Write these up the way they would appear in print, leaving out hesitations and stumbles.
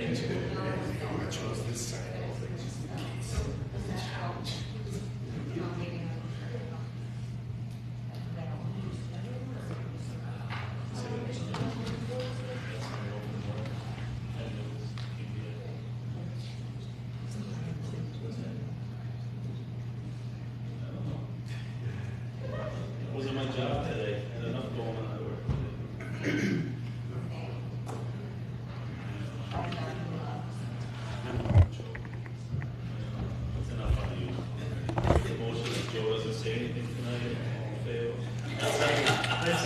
I chose this side. Wasn't my job today. I had enough going on at work. That's enough on you. The motion that Joe doesn't say anything tonight. All fail. That's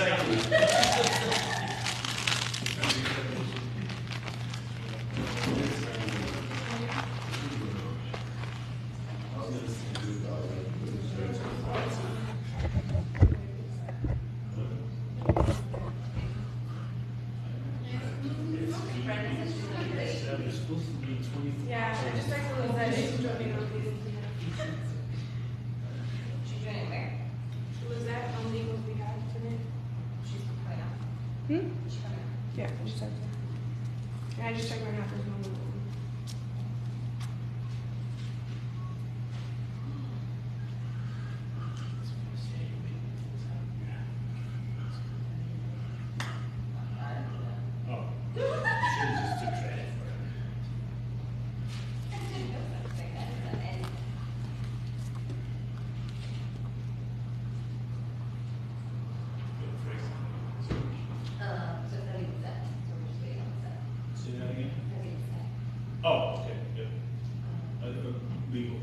Yeah, I just texted Liz that she's joining on legal. She's joining where? Was that on legal behalf today? She's coming out. She's coming out. Yeah, I just texted her. Yeah, I just checked my half. There's no legal. Oh, okay, good. Legal.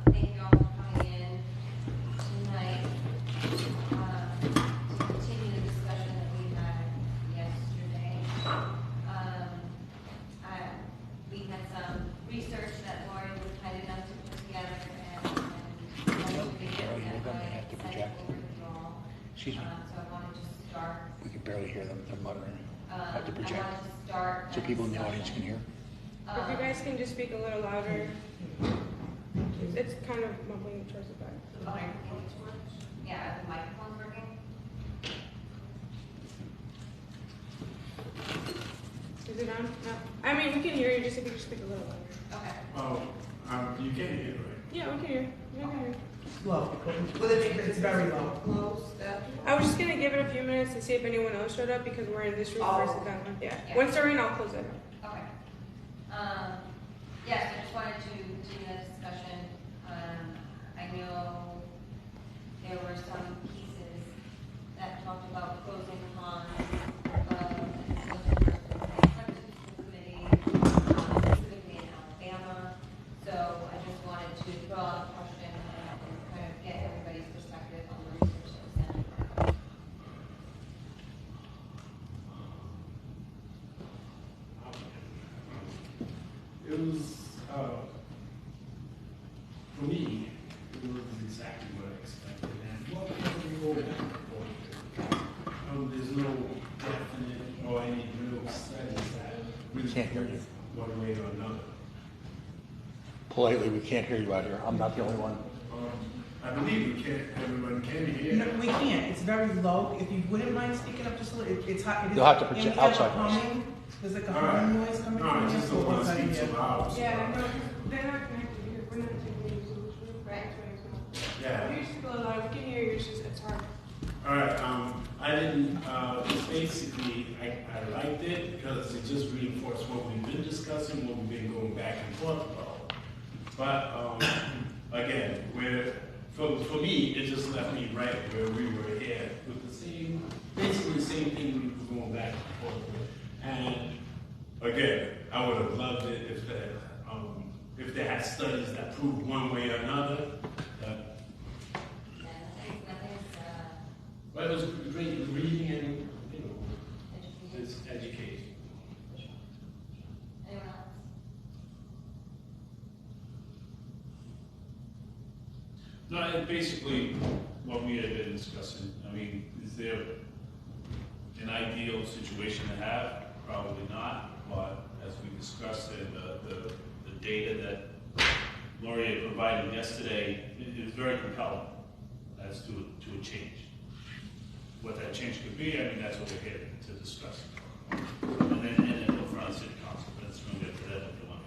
Thank you all for coming in tonight. Continue the discussion that we had yesterday. We had some research that Lori was kind enough to put together and Excuse me. so I wanted to start. We can barely hear them. They're muttering. Have to I project. wanted to start So people in the audience can hear. If you guys can just speak a little louder. It's kind of mumbling towards the back. Okay. Yeah, are the microphones working? Is it on? No. I mean, we can hear you, just if you just speak a little louder. Okay. Oh, you can hear, right? Yeah, we can hear. We can hear. Low. Well, it's very low. I was just gonna give it a few minutes to see if anyone else showed up because we're in this room versus that one. Yeah. Once they're in, I'll close it. Okay. Yes, I just wanted to continue that discussion. I know there were some pieces that talked about pros and cons of the committee, specifically in Alabama. So I just wanted to throw out a question and kind of get everybody's perspective on the research that was done. It was, for me, it was exactly what I expected. And what we go back and forth, there's no definite or any real studies that really Can't hear you. one way or another. Politely, we can't hear you out here. I'm not the only one. I believe everyone can hear. No, we can't. It's very low. If you wouldn't mind speaking up just a little, it's hot. You'll have to project outside. Humming. There's like a All right. humming noise coming No, I from just you. don't want to speak so loud. so- Yeah, no, they're not connected here. We're not taking the solution. Right. Yeah. You just speak a little louder. We can hear you. It's hard. All right, I didn't, basically, I liked it because it just reinforced what we've been discussing, what we've been going back and forth about. But, again, for me, it just left me right where we were here with the same, basically the same thing we were going back and forth with. And, again, I would have loved it if they had studies that proved one way or another. But it was great reading and, it's education. Anyone else? No, and basically, what we had been discussing, I mean, is there an ideal situation to have? Probably not, but as we discussed it, the data that Lori had provided yesterday is very compelling as to a change. What that change could be, I mean, that's what we're here to discuss. And then go front of city council, that's going to get to that if you want.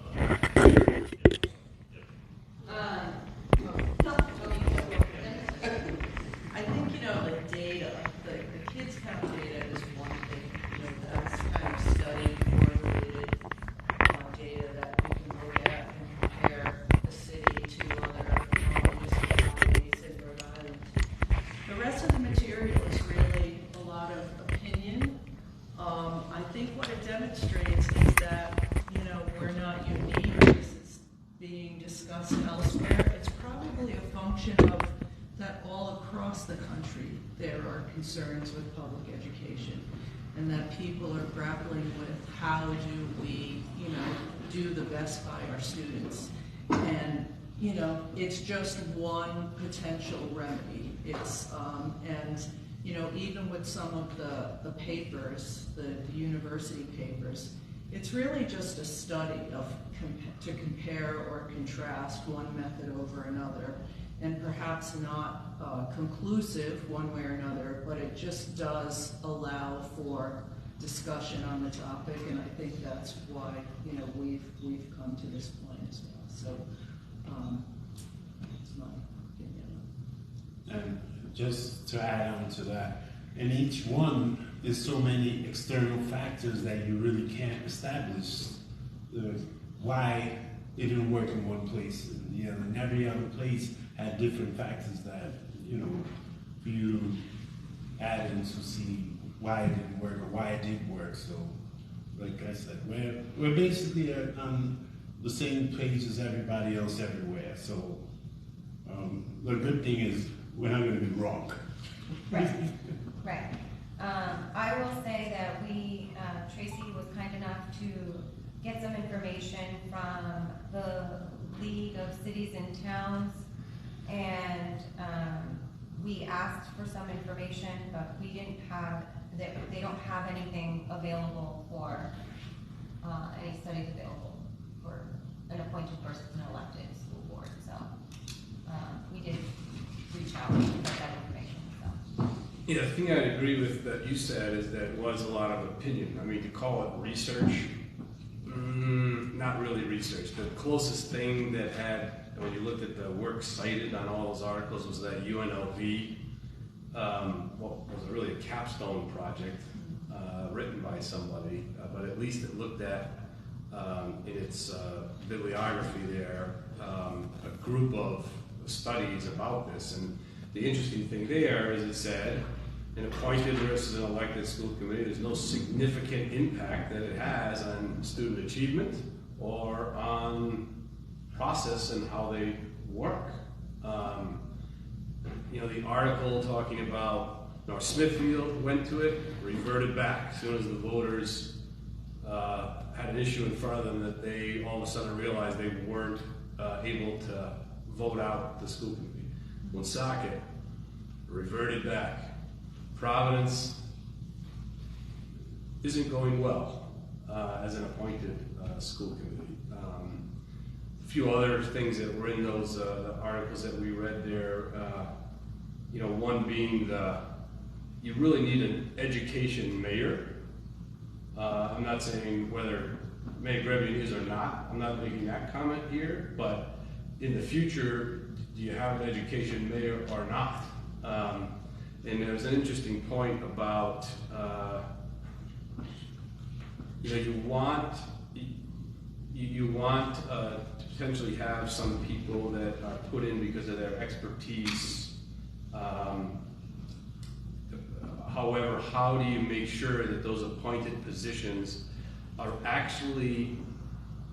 I think, the data, the kids count data is one thing, that's kind of study correlated data that we can look at and compare the city to other municipalities in Rhode Island. The rest of the material is really a lot of opinion. I think what it demonstrates is that, we're not unique. This is being discussed elsewhere. It's probably a function of that all across the country there are concerns with public education, and that people are grappling with how do we, do the best by our students. And, it's just one potential remedy. It's, even with some of the papers, the university papers, it's really just a study of to compare or contrast one method over another, and perhaps not conclusive one way or another, but it just does allow for discussion on the topic, and I think that's why we've come to this point as well. So that's my opinion. And just to add on to that, in each one, there's so many external factors that you really can't establish why it didn't work in one place. And every other place had different factors that, for you to add in to see why it didn't work or why it did work. So, like I said, we're basically on the same page as everybody else everywhere. So, the good thing is we're not going to be wrong. Right, right. I will say that Tracy was kind enough to get some information from the League of Cities and Towns, and we asked for some information, but we didn't have, they don't have anything available for, any studies available for an appointed versus an elected school board, so we did reach out and get that information, so. Yeah, the thing I agree with that you said is that it was a lot of opinion. I mean, to call it research not really research. The closest thing that had, when you looked at the work cited on all those articles, was that UNLV, what was really a capstone project written by somebody, but at least it looked at, in its bibliography there, a group of studies about this. And the interesting thing there is it said, an appointed versus an elected school committee, there's no significant impact that it has on student achievement or on process and how they work. You know, the article talking about North Smithfield went to it, reverted back as soon as the voters had an issue in front of them that they all of a sudden realized they weren't able to vote out the school committee. Woonsocket reverted back. Providence isn't going well as an appointed school committee. A few other things that were in those articles that we read there, you know, one being you really need an education mayor. I'm not saying whether Mayor Grebian is or not. I'm not making that comment here, but in the future, do you have an education mayor or not? And there's an interesting point about, you know, you want to potentially have some people that are put in because of their expertise. However, how do you make sure that those appointed positions are actually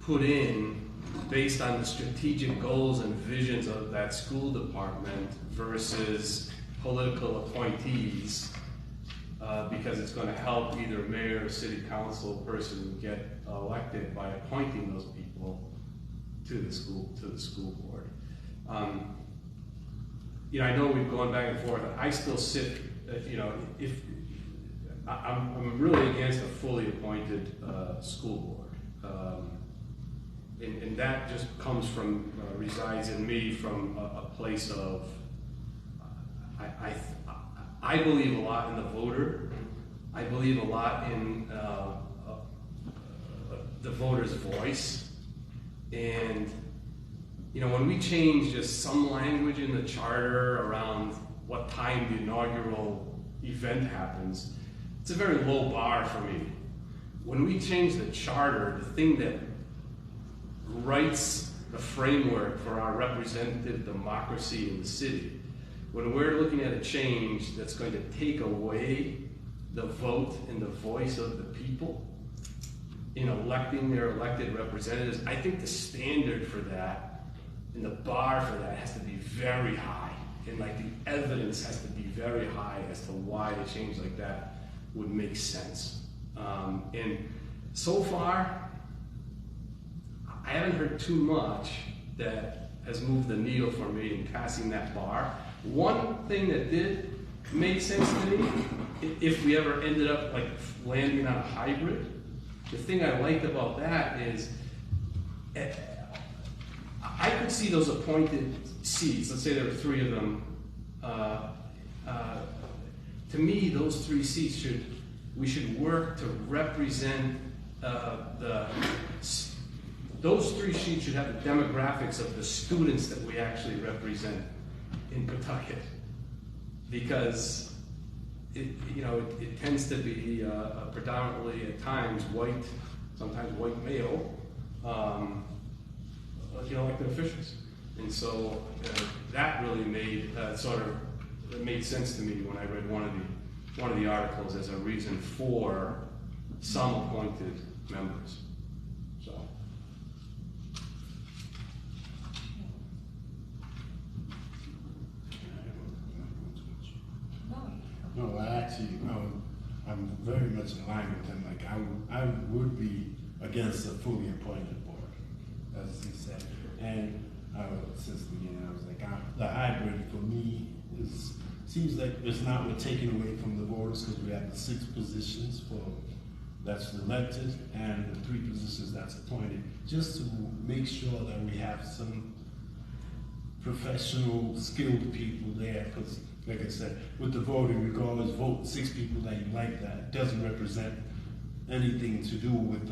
put in based on the strategic goals and visions of that school department versus political appointees, because it's going to help either a mayor or city council person get elected by appointing those people to the school board. You know, I know we've gone back and forth. I still sit, you know, if I'm really against a fully appointed school board, and that just comes from resides in me from a place of I believe a lot in the voter. I believe a lot in the voter's voice. And, you know, when we change just some language in the charter around what time the inaugural event happens, it's a very low bar for me. When we change the charter, the thing that writes the framework for our representative democracy in the city, when we're looking at a change that's going to take away the vote and the voice of the people in electing their elected representatives, I think the standard for that and the bar for that has to be very high. And like the evidence has to be very high as to why a change like that would make sense. And so far, I haven't heard too much that has moved the needle for me in passing that bar. One thing that did make sense to me, if we ever ended up like landing on a hybrid, the thing I liked about that is I could see those appointed seats, let's say there were 3 of them, to me those 3 seats we should work to represent those 3 seats should have the demographics of the students that we actually represent in Pawtucket, because it tends to be predominantly at times white, sometimes white male, elected officials, and so that really made it made sense to me when I read one of the articles as a reason for some appointed members. So. No, I'm very much in line with him. Like I would be against a fully appointed board, as he said. And since the beginning, I was like, the hybrid for me seems like it's not we're taking away from the voters, because we have the 6 positions that's elected and the 3 positions that's appointed, just to make sure that we have some professional, skilled people there. Because, like I said, with the voting, you can always vote 6 people that you like. That it doesn't represent anything to do with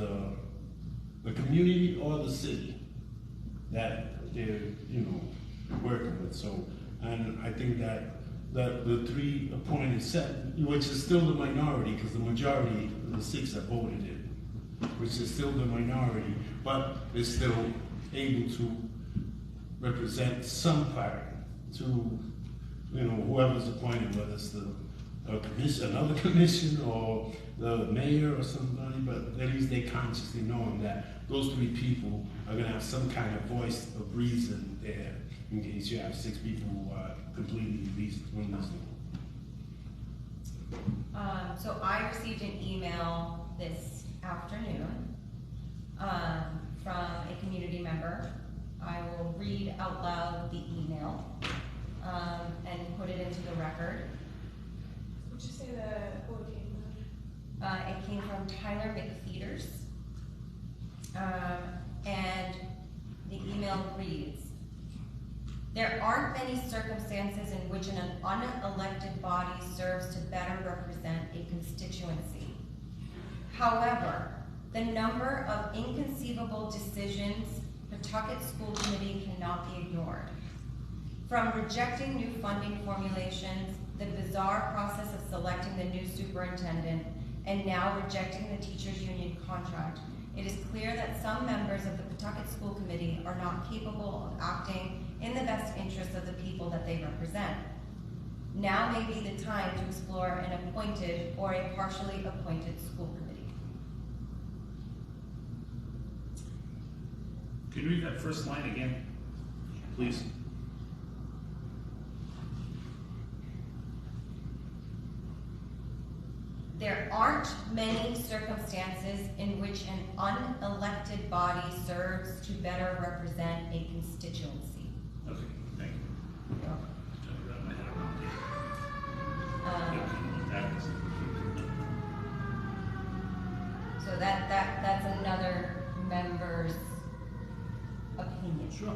the community or the city that they're, working with. So, and I think that the 3 appointed set, which is still the minority, because the majority, the 6 that voted it, which is still the minority, but is still able to represent some part to, whoever's appointed, whether it's another commission or the mayor or somebody, but at least they consciously knowing that those 3 people are gonna have some kind of voice of reason there, in case you have 6 people who are completely unreasonable. So I received an email this afternoon from a community member. I will read out loud the email and put it into the record. Would you say who it came from? It came from Tyler McFeeters. And the email reads, there aren't many circumstances in which an unelected body serves to better represent a constituency. However, the number of inconceivable decisions Pawtucket School Committee cannot be ignored. From rejecting new funding formulations, the bizarre process of selecting the new superintendent, and now rejecting the teachers' union contract, it is clear that some members of the Pawtucket School Committee are not capable of acting in the best interest of the people that they represent. Now may be the time to explore an appointed or a partially appointed school committee. Can you read that first line again, please? There aren't many circumstances in which an unelected body serves to better represent a constituency. Okay, thank you. You're welcome. Trying to wrap my head around it. So that's another member's opinion. Sure.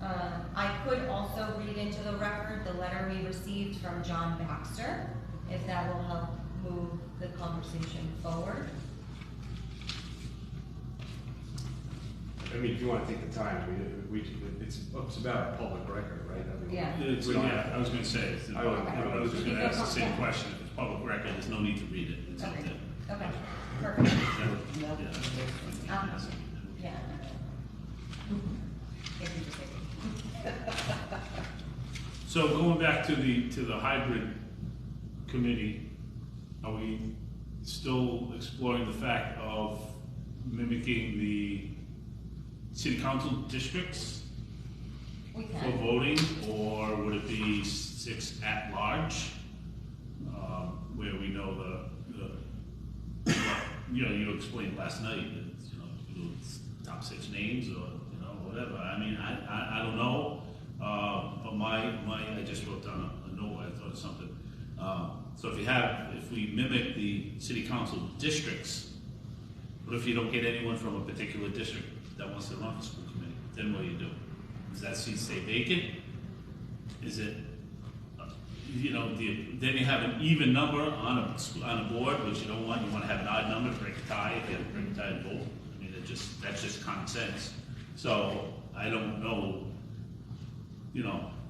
I could also read into the record the letter we received from John Baxter, if that will help move the conversation forward. I mean, if you want to take the time, I mean, it's about a public record, right? I mean, Yeah. I was going to say, I was just going to ask the same question. If it's public record, there's no need to read it. It's up Okay. there. Okay, perfect. Yeah. Yeah. Thank you for taking. So going back to the hybrid committee, are we still exploring the fact of mimicking the city council districts We for can. voting, or would it be 6 at large, where we know you explained last night, that, top 6 names or whatever. I mean, I don't know, but I just wrote down a note. I thought of something. So if we mimic the city council districts, what if you don't get anyone from a particular district that wants to run for school committee? Then what do you do? Does that seat stay vacant? Is it, then you have an even number on a board, which you don't want. You want to have an odd number, break a tie. If you have to break a tie and vote, I mean, that's just common sense. So I don't know,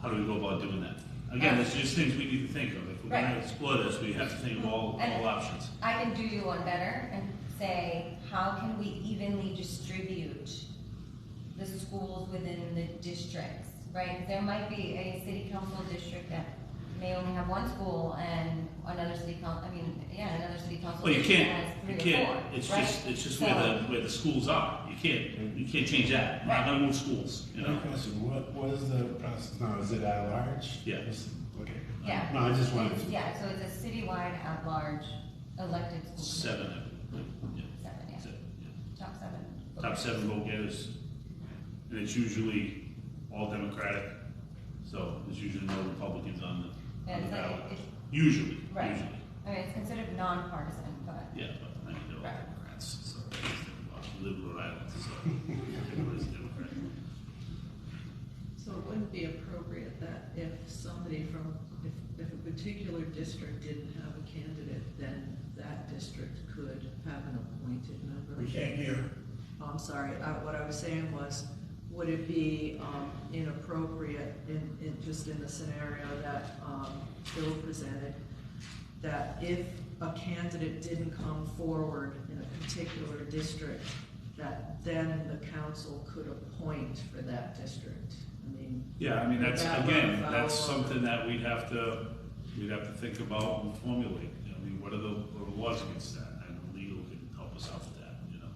how do we go about doing that? Again, it's just things we need to think of. If we're going to explore this, we have to think of all options. I can do you one better and say, how can we evenly distribute the schools within the districts, right? There might be a city council district that may only have 1 school and another city council, another city council Well, you district that has can't. 3 or 4. It's right? just where the schools are. You can't change that. We're not going to move schools. One question, what is the process now? Is it at large? Yeah. Okay. Yeah. No, I just wanted to. Yeah, so it's a citywide at-large elected school. 7. Yeah. 7, yeah. 7, yeah. Top 7. Top 7 vote getters, and it's usually all Democratic, so there's usually no Republicans on the ballot. Usually. Right. Usually. I mean, it's considered nonpartisan, but. Yeah, but I mean, they're all Right. Democrats, so liberal islands, so everybody's a Democrat. So it wouldn't be appropriate that if somebody if a particular district didn't have a candidate, then that district could have an appointed member? We can't hear. I'm sorry, what I was saying was, would it be inappropriate just in the scenario that Bill presented, that if a candidate didn't come forward in a particular district, that then the council could appoint for that district? I mean, Yeah, I mean, that's, that again, would that's follow- something that we'd have to think about and formulate. I mean, what are the laws against that? I know legal can help us out with that, you know.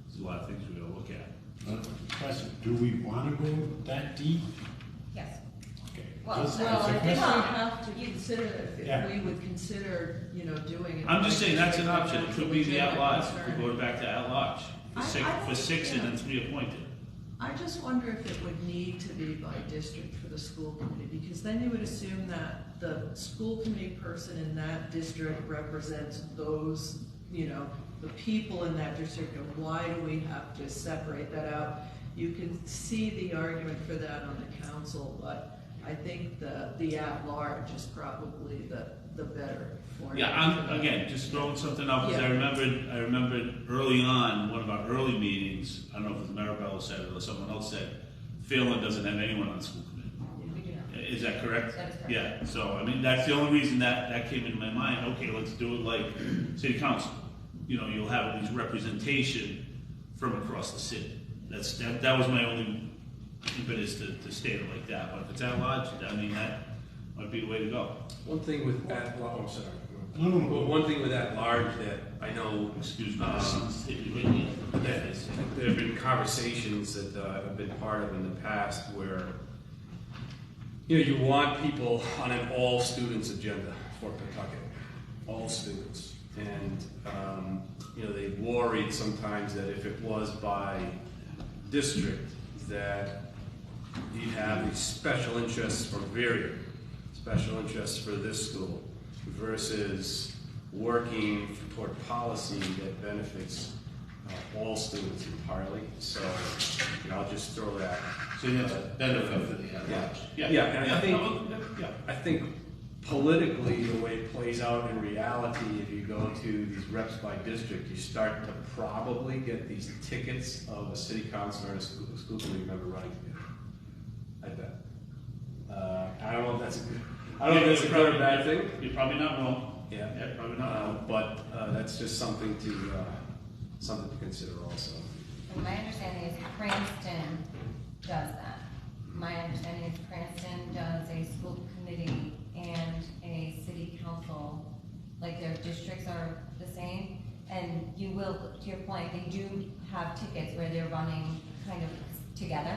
There's a lot of things we gotta look at. Question, do we want to go that deep? Yes. Okay. Well, Just- Well, I think we Well- have to consider that Yeah. if we would consider, doing it. I'm just saying, that's an by option. It district, could be the that's a at-large. legitimate It could go back to at-large. I For six and yeah. then 3 appointed. I just wonder if it would need to be by district for the school committee, because then you would assume that the school committee person in that district represents those, the people in that district, and why do we have to separate that out? You can see the argument for that on the council, but I think the at-large is probably the better format. Yeah, I'm, again, just throwing something out, because Yeah. I remembered early on, one of our early meetings, I don't know if it was Maribel said it or someone else said, Phelan doesn't have anyone on the school committee. We do not. Is that correct? That is correct. Yeah, so, I mean, that's the only reason that came into my mind. Okay, let's do it like city council. You'll have at least representation from across the city. That was my only impetus to state it like that. But if it's at large, I mean, that might be the way to go. One thing with at, oh, I'm sorry. No, no, no. Well, one thing with at large that I know, Excuse me. that there have been conversations that I've been part of in the past where, you want people on an all students agenda for Pawtucket, all students. And, they worried sometimes that if it was by district, that you'd have these special interests for Vera, special interests for this school, versus working toward policy that benefits all students entirely. So, I'll just throw that. So that's a benefit for the at-large. Yeah, and I think politically, the way it plays out in reality, if you go to these reps by district, you start to probably get these tickets of a city councilor and a school committee member running together. I bet. I don't know if that's a good, good or bad thing. You're probably not wrong. Yeah, Probably not wrong. but that's just something to consider also. And my understanding is Cranston does that. My understanding is Cranston does a school committee and a city council, like their districts are the same. And you will, to your point, they do have tickets where they're running kind of together.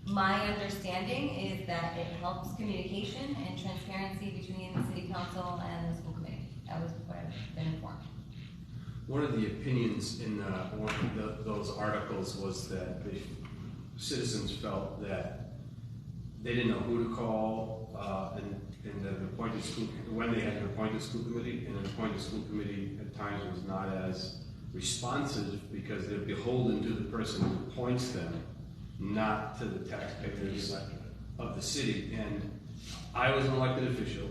My understanding is that it helps communication and transparency between the city council and the school committee. That was what I've been informed. One of the opinions in one of those articles was that the citizens felt that they didn't know who to call in the appointed school, when they had an appointed school committee, and an appointed school committee at times was not as responsive because they're beholden to the person who appoints them, not to the taxpayers of the city. And I was an elected official.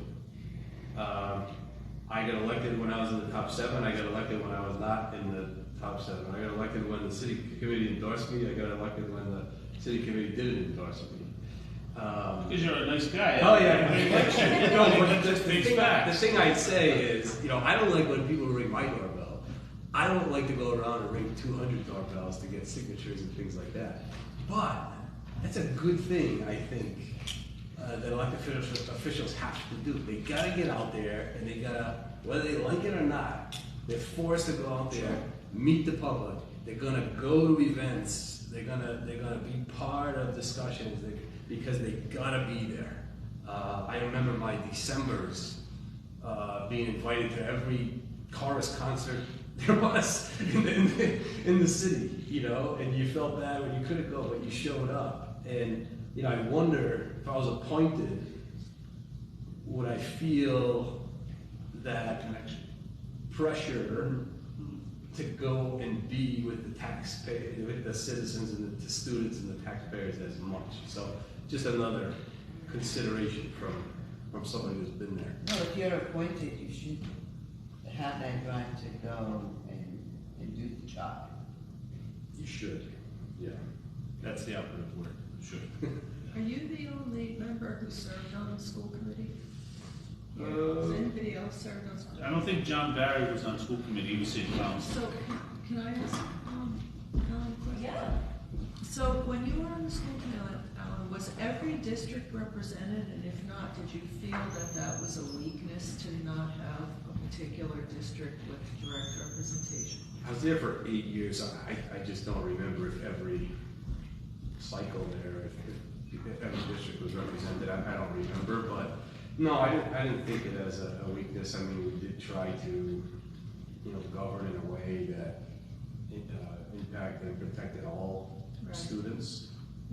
I got elected when I was in the top 7. I got elected when I was not in the top 7. I got elected when the city committee endorsed me. I got elected when the city committee didn't endorse me. Because you're a nice guy. Oh yeah. No, but the Facts. thing I'd say is, I don't like when people ring my doorbell. I don't like to go around and ring 200 doorbells to get signatures and things like that. But that's a good thing, I think, that elected officials have to do. They gotta get out there, and they gotta, whether they like it or not, they're forced to go out there, meet the public. They're gonna go to events. They're gonna be part of discussions because they gotta be there. I remember my Decembers being invited to every chorus concert there was in the city, and you felt bad when you couldn't go, but you showed up. And I wonder if I was appointed, would I feel that pressure to go and be with the taxpayers, with the citizens and the students and the taxpayers as much? So just another consideration from somebody who's been there. Well, if you're appointed, you should have that drive to go and do job. You should, yeah. That's the operative word, should. Are you the only member who served on the school committee? Has anybody else served on school? I don't think John Barry was on school committee, he was city council. So, can I ask, Alan a question? Yeah. So, when you were on the school committee, Alan, was every district represented, and if not, did you feel that that was a weakness to not have a particular district with direct representation? I was there for 8 years. I just don't remember if every cycle there, if every district was represented. I don't remember, but no, I didn't think it as a weakness. I mean, we did try to, govern in a way that impacted and protected all Right. students.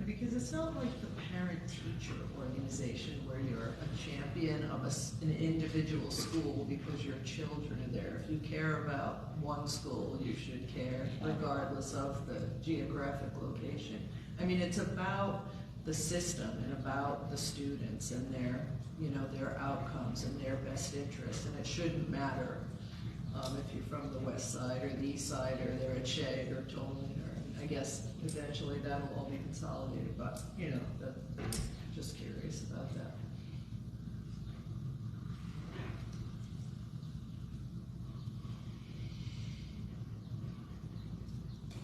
Because it's not like the parent-teacher organization where you're a champion of an individual school because your children are there. If you care about one school, you should care regardless of the geographic location. I mean, it's about the system and about the students and their outcomes and their best interests, and it shouldn't matter if you're from the west side or the east side or they're at Shea or Tolman, or I guess eventually that'll all be consolidated, but just curious about that.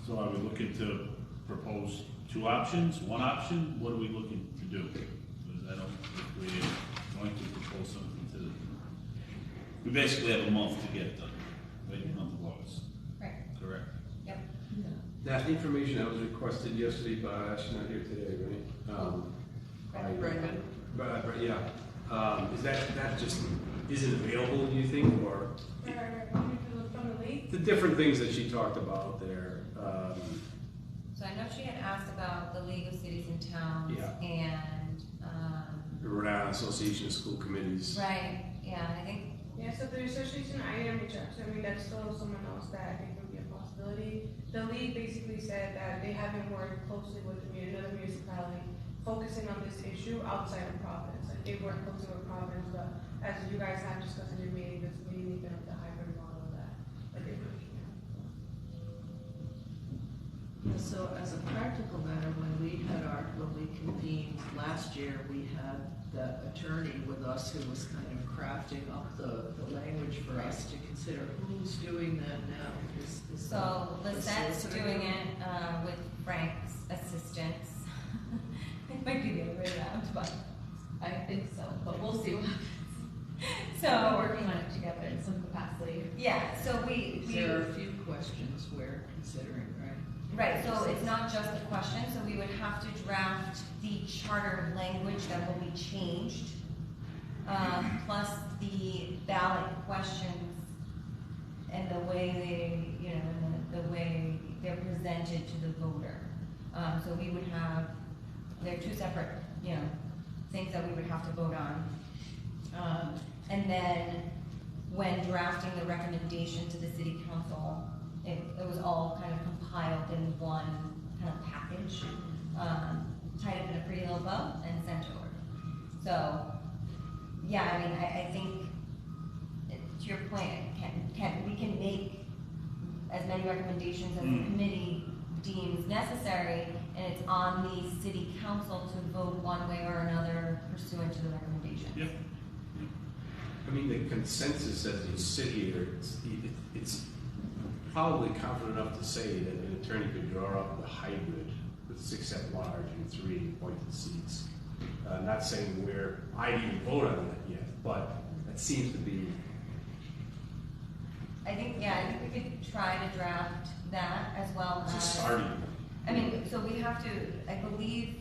So are we looking to propose 2 options, 1 option? What are we looking to do? Because I don't think we're going to propose something to, we basically have a month to get it done, right, the month of August, Right. correct? Yep. That information that was requested yesterday by, she's not here today, right? By Brendan. But yeah, is that just isn't available, do you think, or Right. Want me to look from the league? the different things that she talked about there? So I know she had asked about the League of Cities and Towns Yeah. and, The Rhode Island Association of School Committees. right, yeah, I think, Yeah, so the association, I am reach out to, I mean, that's still someone else that I think would be a possibility. The league basically said that they haven't worked closely with another municipality focusing on this issue outside of Providence. Like, they work closely with Providence, but as you guys have discussed in your meeting, it's mainly been the hybrid model of that. Like, they really can't. So as a practical matter, when we convened last year, we had the attorney with us who was kind of crafting up the language for us to consider. Who's doing that now? so the Lisette's solicitor doing it, with Frank's assistance. It might be the other way around, but I think so, but we'll see what happens. So, We're working on it together in some capacity. yeah, so we There are a few questions we're considering, right? right, so it's not just the question, so we would have to draft the charter language that will be changed, plus the ballot questions and the way they, the way they're presented to the voter. So we would have, they're 2 separate, things that we would have to vote on. And then when drafting the recommendation to the city council, it was all kind of compiled in one kind of package, tied up in a pretty little bow and sent over. So, yeah, I mean, I think, to your point, we can make as many recommendations as the committee deems necessary, and it's on the city council to vote one way or another pursuant to the recommendation. Yep. I mean, the consensus as you sit here, it's probably confident enough to say that an attorney could draw up a hybrid with 6 at large and 3 appointed seats. Not saying I'd even vote on that yet, but that seems to be. I think we could try to draft that as well It's a as. starting. I mean, so we have to, I believe,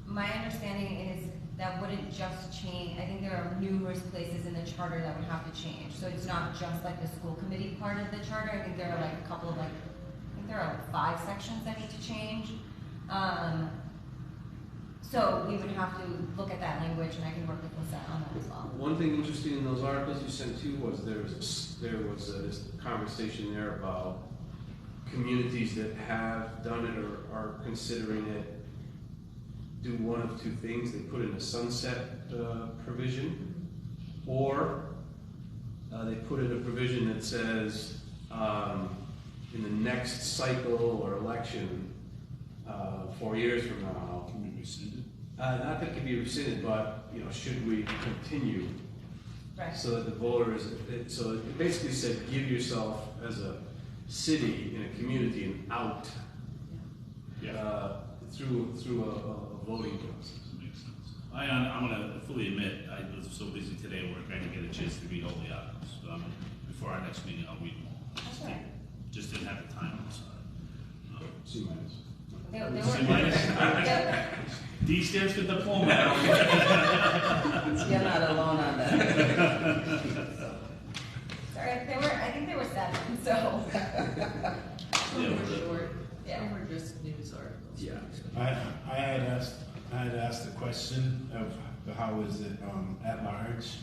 my understanding is that wouldn't just change, I think there are numerous places in the charter that would have to change. So it's not just like the school committee part of the charter, I think there are like a couple of I think there are like 5 sections that need to change. So we would have to look at that language, and I can work with Lisette on that as well. One thing interesting in those articles you sent too was there was this conversation there about communities that have done it or are considering it do one of 2 things. They put in a sunset provision, or they put in a provision that says in the next cycle or election, 4 years from now, Can we rescind it? not that it can be rescinded, but, you know, should we continue? Right. So that the voters, so it basically said, give yourself as a city in a community an out through a voting process. That makes sense. I'm gonna fully admit, I was so busy today at work, I didn't get a chance to read all the articles. So before our next meeting, I'll read them all. That's all right. Just didn't have the time, I'm sorry. C minus. They C were. minus? D stands for diploma. You're not alone on that. Sorry, I think there were 7, so. Some were short, Yeah. some were just news articles. Yeah. I had asked the question of how is it at large,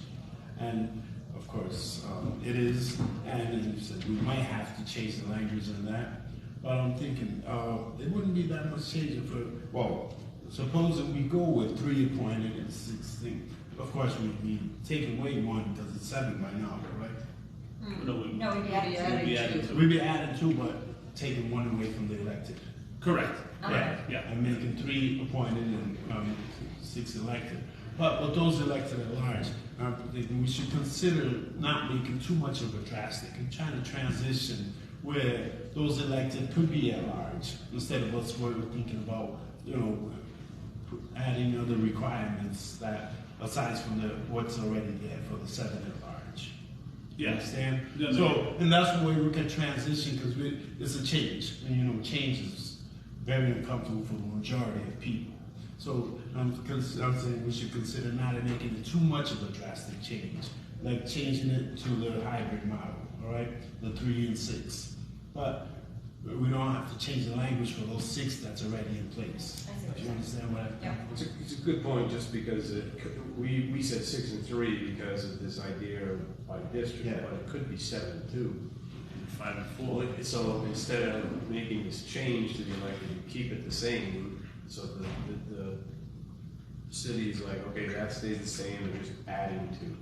and of course it is, and you said we might have to change the language in that. But I'm thinking it wouldn't be that much changing for, well, supposing we go with 3 appointed and 16. Of course, we take away 1 because it's 7 by now, right? No, No, we had we'll be adding to it. We'd be adding 2, but taking 1 away from the elected. Correct. Uh-huh. Right. Yeah. And making 3 appointed and 6 elected. But with those elected at large, we should consider not making too much of a drastic and trying to transition where those elected could be at large instead of us we're thinking about, you know, adding other requirements that aside from what's already there for the 7 at large. You Yeah. understand? Yeah, no. So, and that's the way we can transition because it's a change, and you know, change is very uncomfortable for the majority of people. So I'm saying we should consider not making it too much of a drastic change, like changing it to the hybrid model, all right, the 3 and 6. But we don't have to change the language for those 6 that's already in place. I see what Do you you're understand what I Yeah. It's a good point, just because we said 6 and 3 because of this idea of by district, Yeah. but it could be 7 too. 5 and 4. Well, so instead of making this change to the elected, you keep it the same, so the city's like, okay, that stays the same, and just adding to.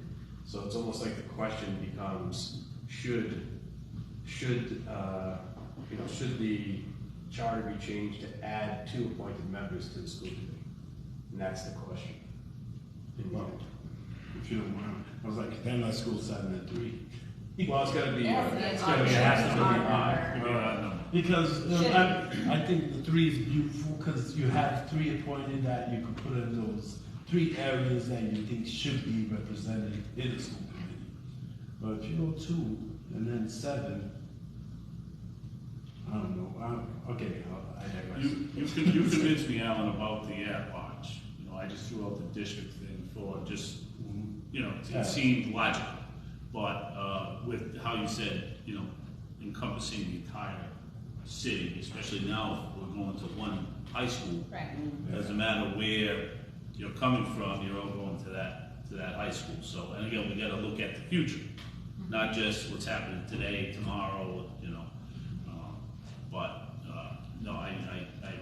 So it's almost like the question becomes, should the charter be changed to add 2 appointed members to the school committee? And that's the question. Well, if you don't mind, I was like, then let's go 7 and 3. Well, it's gotta be, It has to be it's an gotta be, odd it has to be number. odd. Could be an odd number. Because Should I think the 3 is beautiful because you have 3 appointed that you can put in those 3 areas that you think should be represented in the school committee. But if you go 2 and then 7, I don't know. Okay, I digress. You convinced me, Alan, about the at-large. You know, I just threw out the district thing for just, you know, Yeah. it seemed logical. But with how you said, you know, encompassing the entire city, especially now if we're going to 1 high school, Right. doesn't matter where you're coming from, you're all going to that high school. So, and again, we gotta look at the future, not just what's happening today, tomorrow, you know. No, I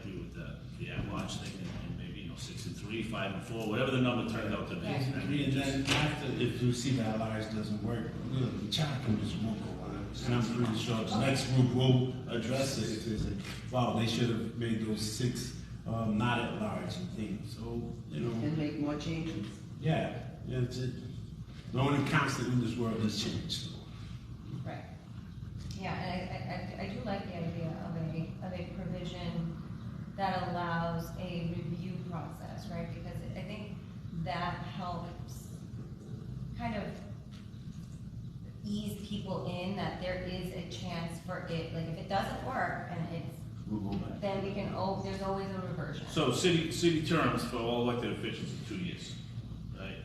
agree with the at-large thing, and maybe, you know, 6 and 3, 5 and 4, whatever the number turned out to be. Right. I mean, And just- then after, if you see that large doesn't work, the child can just won't go on. And I'm pretty sure the next group will address it if they say, wow, they should have made those 6 not at large and things. So, you know, And make more changes. yeah, it's the only constant in this world is change. So. Right. Yeah, and I do like the idea of a provision that allows a review process, right? Because I think that helps kind of ease people in that there is a chance for it, like if it doesn't work and it's, We'll go back. then we can, there's always a reversion. So city terms for all elected officials are 2 years, right?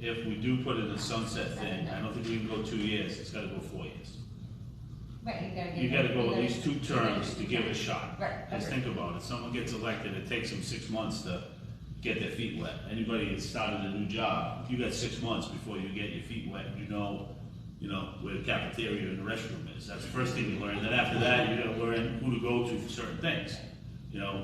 If we do put in a sunset thing, I don't think we can go 2 years, it's gotta go 4 years. Right, You gotta go at least 2 terms to give it a shot. Right, Just agreed. think about it, someone gets elected, it takes them 6 months to get their feet wet. Anybody that started a new job, you got 6 months before you get your feet wet, you know where the cafeteria and the restroom is. That's the first thing you learn. Then after that, you gotta learn who to go to for certain things. You know,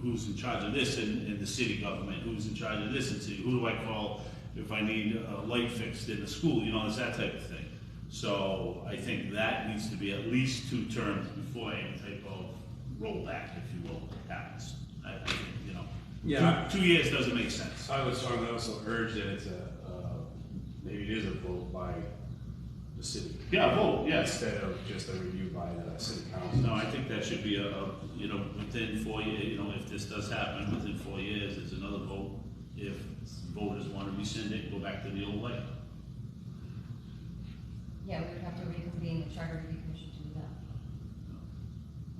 who's in charge of this in the city government, who's in charge of this in city, who do I call if I need a light fixed in the school, you know, it's that type of thing. So I think that needs to be at least 2 terms before any type of rollback, if you will, happens. I think, you know, Yeah. 2 years doesn't make sense. I would strongly also urge that it's maybe it is a vote by the city. Yeah, vote, yes. Instead of just a review by the city council. No, I think that should be you know, within 4 years, you know, if this does happen, within 4 years, there's another vote. If voters want to rescind it, go back to the old way. Yeah, we would have to reconvene the charter review commission to do that.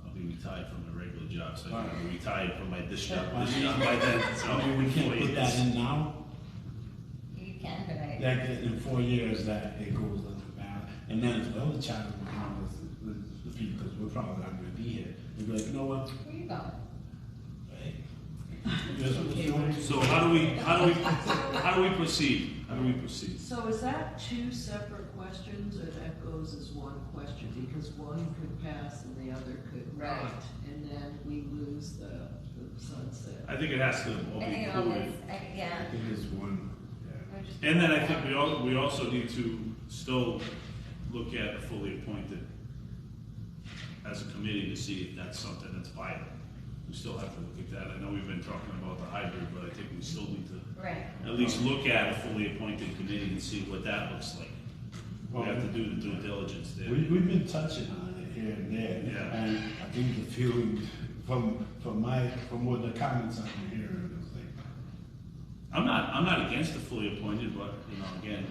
I'll be retired from my regular job, so Alright. I'll be retired from my this job I mean, by then, so. I mean, we can't 4 put years. that in now, You can, but I. that in 4 years that it goes on the ballot, and then if the other child will come with the people, because we're probably not gonna be here, we'll be like, you know what? Where you going? So how do we proceed? How do we proceed? So is that 2 separate questions, or that goes as one question? Because one could pass and the other could Right. not, and then we lose the sunset. I think it has to all I be think it all included. is, yeah. I think it's one, yeah. We're just- And then I think we also need to still look at fully appointed as a committee to see if that's something that's viable. We still have to look at that. I know we've been talking about the hybrid, but I think we still need to Right. at least look at a fully appointed committee and see what that looks like. We have to do the due diligence there. We've been touching on it here and there, Yeah. and I think the feeling from what the comments I've been hearing is like, I'm not against the fully appointed, but, you know, again,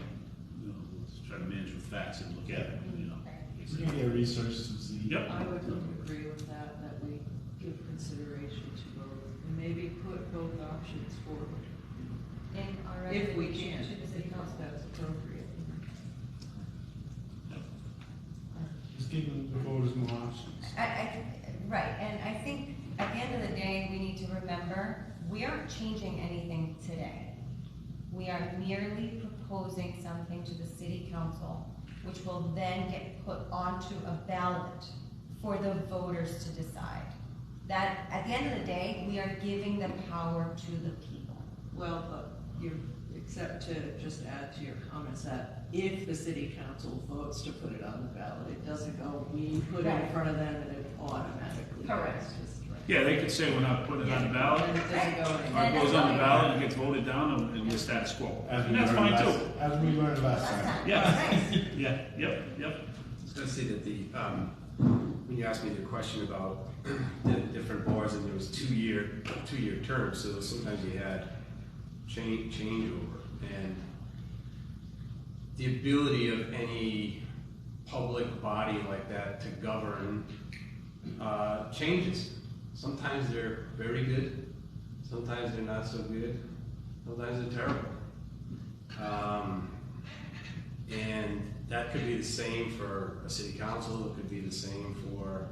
you know, let's try to manage with facts and look at it, you know. we can get research to see. Yep. I would agree with that, that we give consideration to both, and maybe put both options forward, In our if we recommendation can, to the city if council. that's appropriate. Just giving the voters more options. Right, and I think at the end of the day, we need to remember, we aren't changing anything today. We are merely proposing something to the city council, which will then get put onto a ballot for the voters to decide. That, at the end of the day, we are giving the power to the people. Well, but except to just add to your comments that if the city council votes to put it on the ballot, it doesn't go, we put it in Right. front of them and it automatically. Correct. goes, just right. Yeah, they could say we're not putting it on the ballot, And it doesn't go or anywhere. it goes on the ballot and gets voted down and the status quo. As we And that's learned fine last- too. As we learned last Last time. time. Yeah. Right. Yeah, yep. I was gonna say that when you asked me the question about the different boards, and there was two-year terms, so sometimes you had changeover, and the ability of any public body like that to govern changes. Sometimes they're very good, sometimes they're not so good, sometimes they're terrible. And that could be the same for a city council, it could be the same for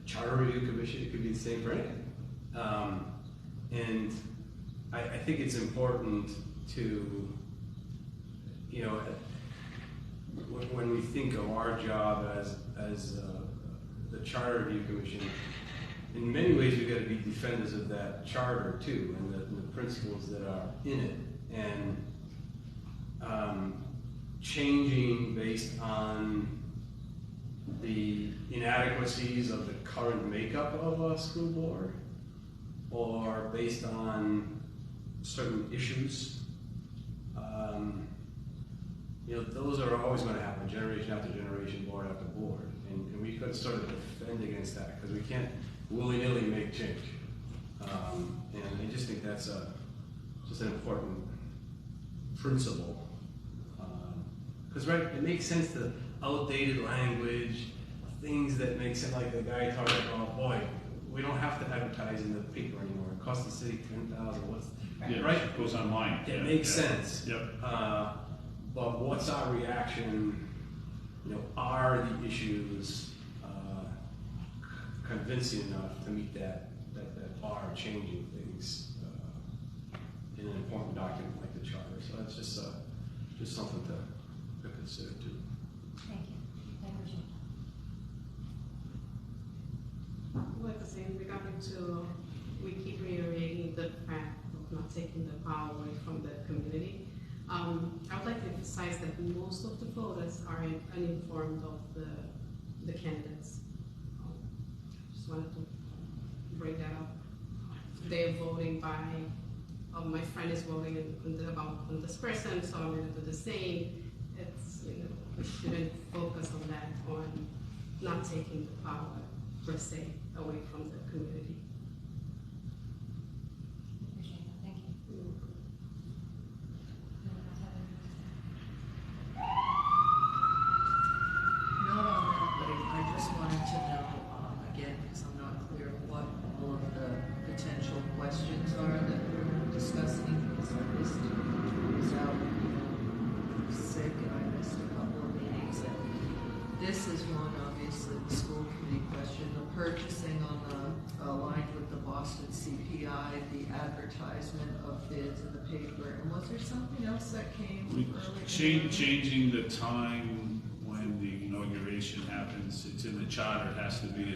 a charter review commission, it could be the same for anything. And I think it's important to, you know, when we think of our job as the charter review commission, in many ways we've got to be defenders of that charter too, and the principles that are in it. And changing based on the inadequacies of the current makeup of a school board, or based on certain issues, you know, those are always going to happen, generation after generation, board after board, and we've got to sort of defend against that, because we can't willy-nilly make change. And I just think that's just an important principle. Because right, it makes sense, the outdated language, things that make sense, like the guy talking about, boy, we don't have to advertise in the paper anymore. It costs the city $10,000. What's Yeah, right? it goes online. It Yeah, makes yeah. sense. Yep. But what's our reaction? You know, are the issues convincing enough to meet that bar of changing things in an important document like the charter? So that's just something to consider too. Thank you. Thank you. Like I said, regarding to, we keep reiterating the fact of not taking the power away from the community. I would like to emphasize that most of the voters are uninformed of the candidates. Just wanted to bring that up. They're voting by, my friend is voting on this person, so I'm going to do the same. It's, we shouldn't focus on that, on not taking the power per se away from the community. Appreciate that, thank you. Not on that, but I just wanted to know, again, because I'm not clear what all of the potential questions are that we're discussing, because I was out sick and I missed a couple of meetings. And this is one, obviously, the school committee question, the purchasing on the, aligned with the Boston CPI, the advertisement of bids in the paper, and was there something else that came early? Changing the time when the inauguration happens, it's in the charter, it has to be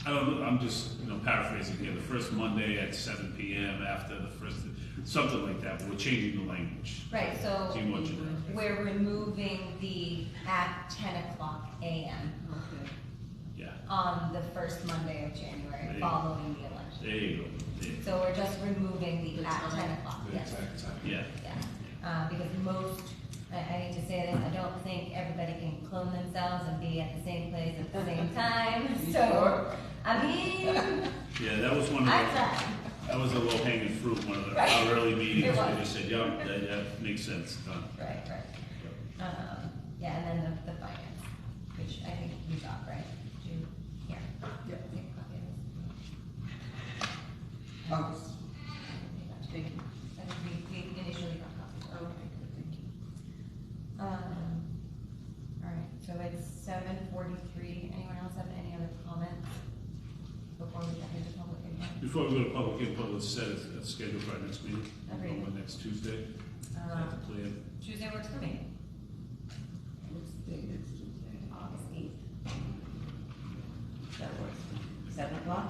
I don't know, I'm just, paraphrasing here, the first Monday at 7 p.m. after the first, something like that, but we're changing the language. Right, so Do you want to do that? we're removing the at 10 o'clock a.m. Okay. Yeah, on the first Monday of January There you following the election. there you go. There. So we're just removing the The at time. 10 o'clock, yes. Yeah, Yeah, because most, I hate to say this, I don't think everybody can clone themselves and be at the same place at the same time. So, I mean, yeah, that was one of I the, tried. that was a low-hanging fruit, one of Right. our early meetings, It where was. we just said, yeah, that makes sense, done. Right, right. Yeah, and then the finance, which I think we got, right? Did you, here. Yeah. Take a copy of this. August. Thank you. I think we initially got copies. Okay, good, thank you. All right, so it's 7:43. Anyone else have any other comments before we get into public input? Before we go to public input, let's set a schedule for our next meeting, Agreed. on next Tuesday. Have to plan. Tuesday works for me. August 8th. That works. 7 o'clock?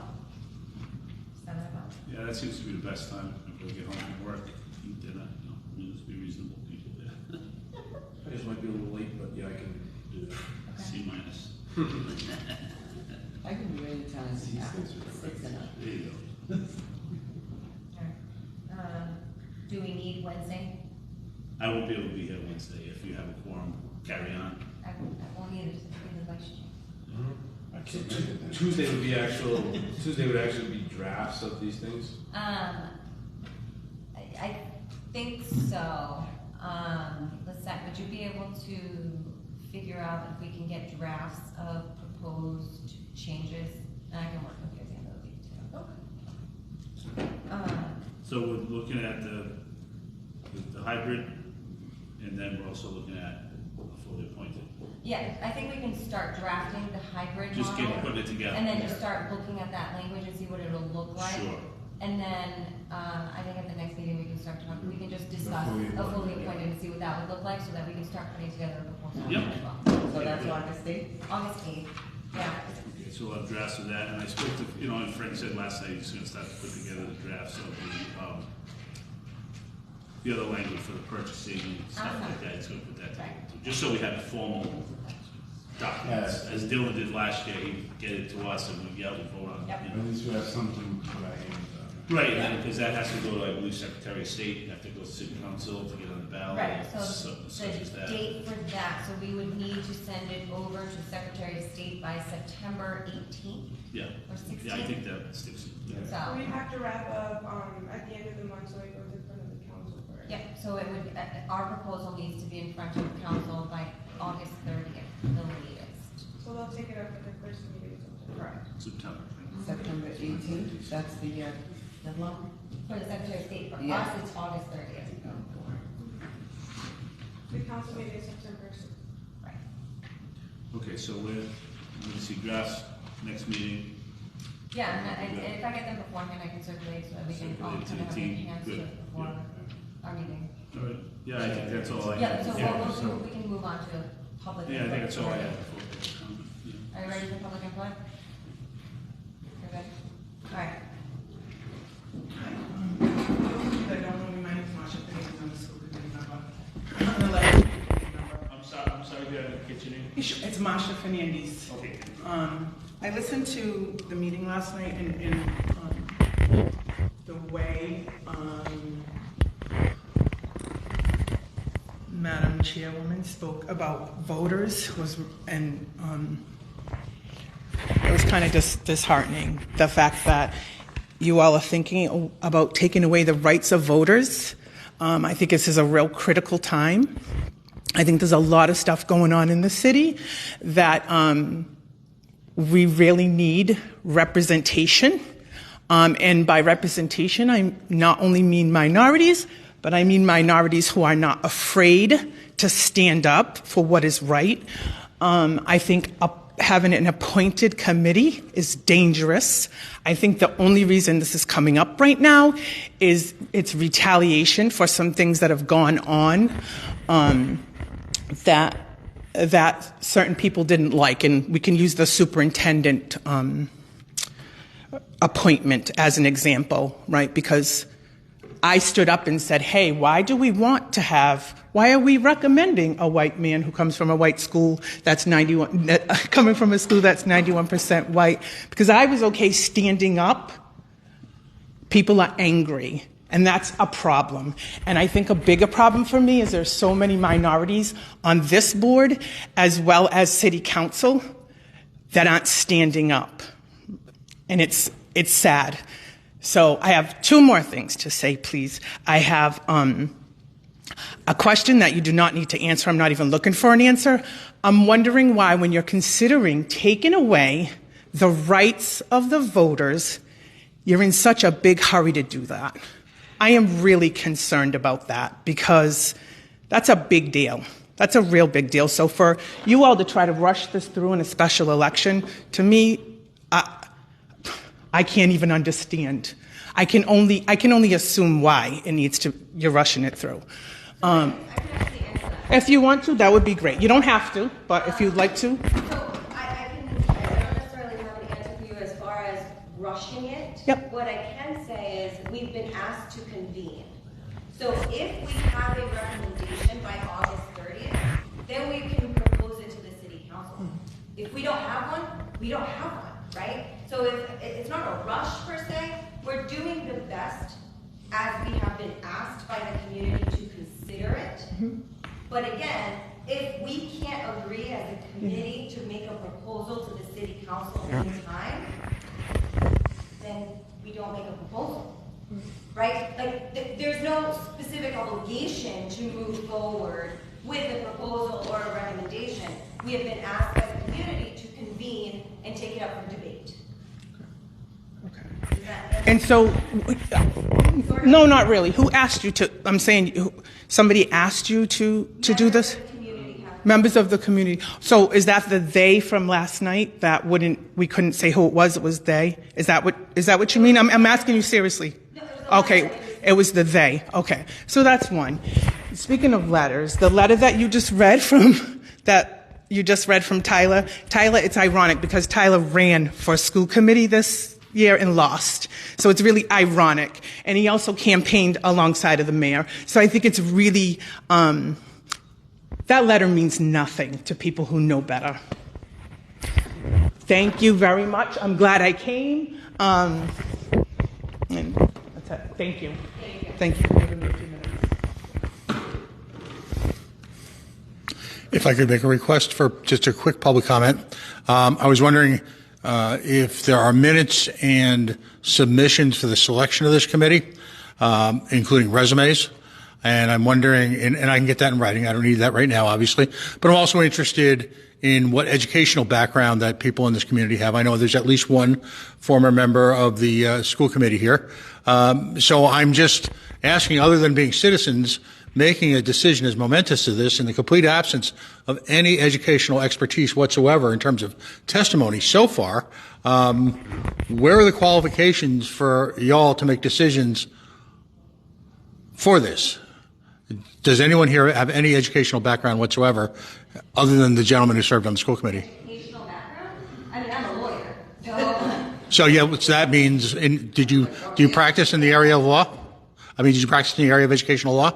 7 o'clock. Yeah, that seems to be the best time, after we get home from work, eat dinner, just be reasonable people there. I just might be a little late, but yeah, I can do that. Okay. C minus. I can be anytime after 6 and up. There you go. All right. Do we need Wednesday? I won't be able to be here Wednesday. If you have a quorum, carry on. I won't either, just be the vice chair. I can't make it then. Tuesday would actually be drafts of these things. I think so. Lisette, would you be able to figure out if we can get drafts of proposed changes? And I can work with you at the end of the week too. Okay. So we're looking at the hybrid, and then we're also looking at a fully appointed. Yeah, I think we can start drafting the hybrid Just model. putting it together. And then just start looking at that language and see what it'll look like. Sure. And then, I think at the next meeting, we can start talking, we can just discuss fully a fully appointed, appointed and see what that would look like, so that we can start putting together a proposal Yep. as well. So that's August 8th? August 8th, yeah. Okay, so we'll have drafts of that, and I spoke to, and Frank said last night he's gonna start to put together the drafts of the other language for the purchasing and stuff like that, he's gonna put that together. too. Just so we have the formal documents, as Dylan did last year, he'd get it to us and we'd be able to vote on it. Yep. you At know. least we have something to put our hands on. Right, because that has to go to, I believe, Secretary of State, you have to go to City Council to get on the ballot. Right, so such as the that. date for that, so we would need to send it over to Secretary of State by September 18th Yeah, or 16th. yeah, I think that sticks. So, We have to wrap up, at the end of the month, so it goes in front of the council for it. yeah, so it would, our proposal needs to be in front of council by August 30th, the latest. So they'll take it up at the first meeting or something. Correct. September. September 18th, that's the deadline? For the Secretary of State, for Yeah. us, it's August 30th. The council meeting is September 6th. Right. Okay, so we're going to see drafts next meeting. Yeah, and if I get them beforehand, I can circulate so that we can all Circulate to kind the of have team. enhanced Good. it before Yeah. our meeting. All right, yeah, I think that's all I Yeah, have. so we can move on to public input. Yeah, I think that's all I have. before public comment. Yeah. Are you ready for public input? You're good? All right. I don't really mind as much if it is get your name? It's Masha Fernandez. Okay. I listened to the meeting last night, and the way Madam Chairwoman spoke about voters was, and it was kind of just disheartening. The fact that you all are thinking about taking away the rights of voters. I think this is a real critical time. I think there's a lot of stuff going on in the city that we really need representation. And by representation, I not only mean minorities, but I mean minorities who are not afraid to stand up for what is right. I think having an appointed committee is dangerous. I think the only reason this is coming up right now is it's retaliation for some things that have gone on that certain people didn't like. And we can use the superintendent appointment as an example, right? Because I stood up and said, hey, why are we recommending a white man who comes from a white school that's coming from a school that's 91% white? Because I was okay standing up. People are angry, and that's a problem. And I think a bigger problem for me is there's so many minorities on this board as well as city council that aren't standing up. And it's sad. So I have two more things to say, please. I have a question that you do not need to answer. I'm not even looking for an answer. I'm wondering why, when you're considering taking away the rights of the voters, you're in such a big hurry to do that. I am really concerned about that because that's a big deal. That's a real big deal. So for you all to try to rush this through in a special election, to me, I can't even understand. I can only assume why you're rushing it through. If you want to, that would be great. You don't have to, but if you'd like to. So I don't necessarily have an answer for you as far as rushing it. Yep. What I can say is we've been asked to convene. So if we have a recommendation by August 30th, then we can propose it to the city council. If we don't have one, we don't have one, right? So it's not a rush per se. We're doing the best as we have been asked by the community to consider it. Mm-hmm. But again, if we can't agree as a committee to make a proposal to the city council in time, then we don't make a proposal, right? Like there's no specific obligation to move forward with a proposal or a recommendation. We have been asked as a community to convene and take it up for debate. And so, no, not really. Who asked you to? I'm saying somebody asked you to do this? Members of the community. So is that the they from last night that we couldn't say who it was? It was they. Is that what you mean? I'm asking you seriously. Okay, it was the they. Okay, so that's one. Speaking of letters, the letter that you just read from Tyler. Tyler, it's ironic because Tyler ran for school committee this year and lost. So it's really ironic. And he also campaigned alongside of the mayor. So I think it's really, that letter means nothing to people who know better. Thank you very much. I'm glad I came. And that's it. Thank you. Thank you for giving me a few minutes. If I could make a request for just a quick public comment. I was wondering if there are minutes and submissions for the selection of this committee, including resumes. And I'm wondering, and I can get that in writing. I don't need that right now, obviously. But I'm also interested in what educational background that people in this community have. I know there's at least one former member of the school committee here. So I'm just asking, other than being citizens, making a decision as momentous to this in the complete absence of any educational expertise whatsoever in terms of testimony so far, where are the qualifications for y'all to make decisions for this? Does anyone here have any educational background whatsoever other than the gentleman who served on the school committee? Educational background? I mean, I'm a lawyer. So yeah, what that means, do you practice in the area of law? I mean, did you practice in the area of educational law?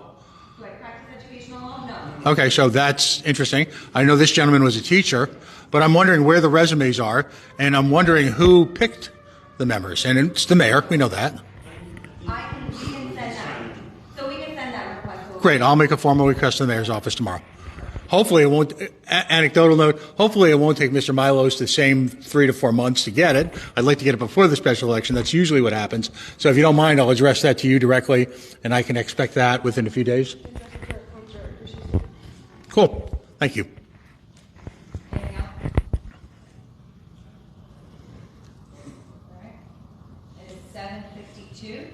do I practice educational law? No. Okay, so that's interesting. I know this gentleman was a teacher, but I'm wondering where the resumes are, and I'm wondering who picked the members. And it's the mayor, we know that. We can send that. So we can send that request over. Great, I'll make a formal request to the mayor's office tomorrow. Hopefully it won't, anecdotal note, hopefully it won't take Mr. Milos the same 3 to 4 months to get it. I'd like to get it before the special election. That's usually what happens. So if you don't mind, I'll address that to you directly, and I can expect that within a few days. Cool. Thank you. Anything else? All right. It is 7:52.